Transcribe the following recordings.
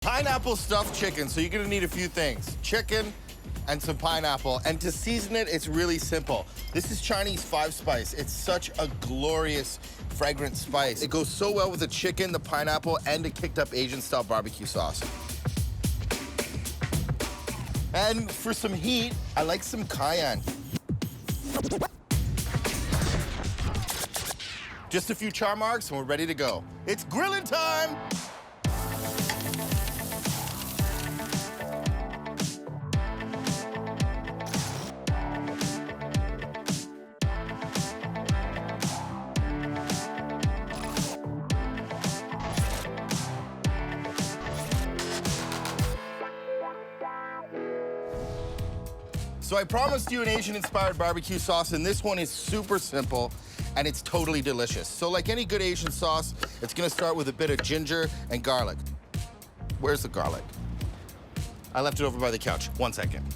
Pineapple stuffed chicken, so you're gonna need a few things. Chicken and some pineapple. And to season it, it's really simple. This is Chinese 5-spice. It's such a glorious, fragrant spice. It goes so well with the chicken, the pineapple, and the kicked up Asian-style barbecue sauce. And for some heat, I like some cayenne. Just a few char marks and we're ready to go. It's grilling time! So I promised you an Asian-inspired barbecue sauce, and this one is super simple, and it's totally delicious. So like any good Asian sauce, it's gonna start with a bit of ginger and garlic. Where's the garlic? I left it over by the couch. 1 second.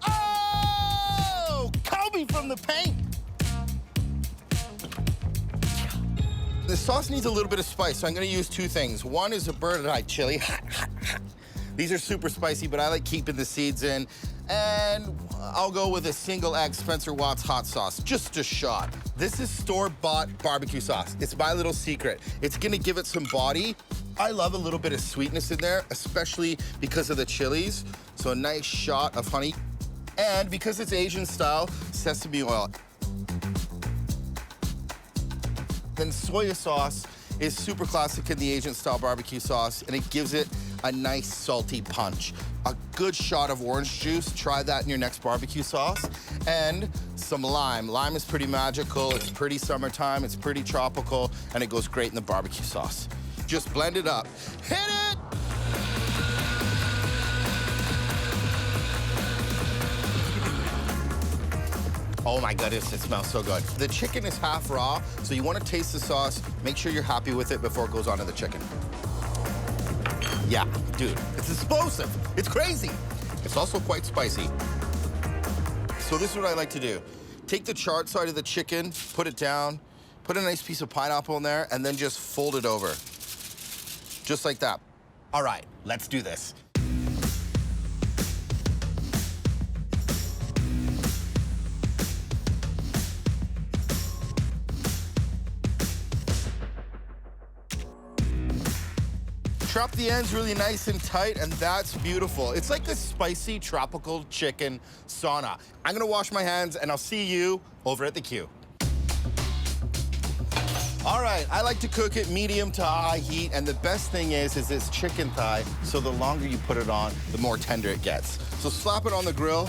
Oh! Kobe from the paint! The sauce needs a little bit of spice, so I'm gonna use two things. One is a bird-eye chili. These are super spicy, but I like keeping the seeds in. And I'll go with a single egg Spencer Watts hot sauce, just a shot. This is store-bought barbecue sauce. It's my little secret. It's gonna give it some body. I love a little bit of sweetness in there, especially because of the chilies. So a nice shot of honey. And because it's Asian style, sesame oil. Then soya sauce is super classic in the Asian style barbecue sauce, and it gives it a nice salty punch. A good shot of orange juice, try that in your next barbecue sauce. And some lime. Lime is pretty magical, it's pretty summertime, it's pretty tropical, and it goes great in the barbecue sauce. Just blend it up. Hit it! Oh my goodness, it smells so good. The chicken is half raw, so you want to taste the sauce. Make sure you're happy with it before it goes onto the chicken. Yeah, dude, it's explosive. It's crazy. It's also quite spicy. So this is what I like to do. Take the charred side of the chicken, put it down, put a nice piece of pineapple in there, and then just fold it over. Just like that. All right, let's do this. Chop the ends really nice and tight, and that's beautiful. It's like a spicy tropical chicken sauna. I'm gonna wash my hands, and I'll see you over at the queue. All right, I like to cook it medium to high heat, and the best thing is it's chicken thigh, so the longer you put it on, the more tender it gets. So slap it on the grill.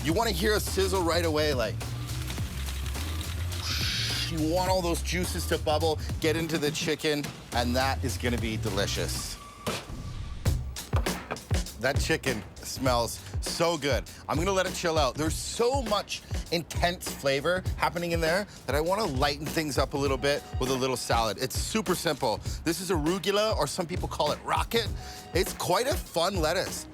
You wanna hear a sizzle right away, like, you want all those juices to bubble, get into the chicken, and that is gonna be delicious. That chicken smells so good. I'm gonna let it chill out. There's so much intense flavor happening in there that I wanna lighten things up a little bit with a little salad. It's super simple. This is arugula, or some people call it rocket. It's quite a fun lettuce.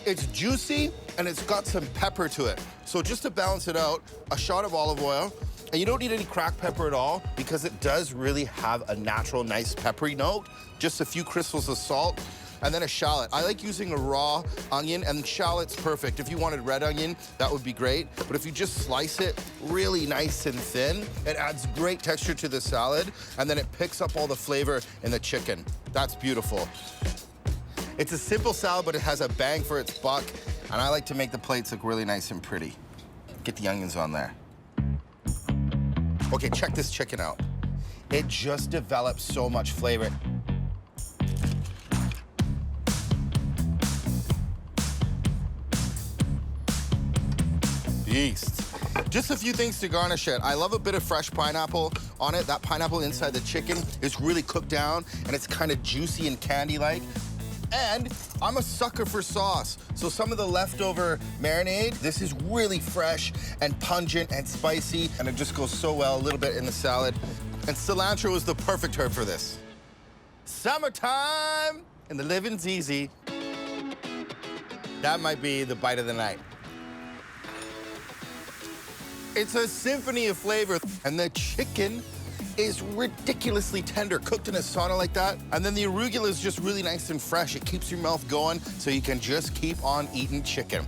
It's juicy, and it's got some pepper to it. So just to balance it out, a shot of olive oil, and you don't need any cracked pepper at all because it does really have a natural, nice peppery note. Just a few crystals of salt. And then a shallot. I like using a raw onion, and shallot's perfect. If you wanted red onion, that would be great. But if you just slice it really nice and thin, it adds great texture to the salad, and then it picks up all the flavor in the chicken. That's beautiful. It's a simple salad, but it has a bang for its buck, and I like to make the plates look really nice and pretty. Get the onions on there. Okay, check this chicken out. It just develops so much flavor. Beast. Just a few things to garnish it. I love a bit of fresh pineapple on it. That pineapple inside the chicken is really cooked down, and it's kind of juicy and candy-like. And I'm a sucker for sauce. So some of the leftover marinade, this is really fresh and pungent and spicy, and it just goes so well a little bit in the salad. And cilantro is the perfect herb for this. Summertime, and the living's easy. That might be the bite of the night. It's a symphony of flavor, and the chicken is ridiculously tender, cooked in a sauna like that. And then the arugula is just really nice and fresh. It keeps your mouth going so you can just keep on eating chicken.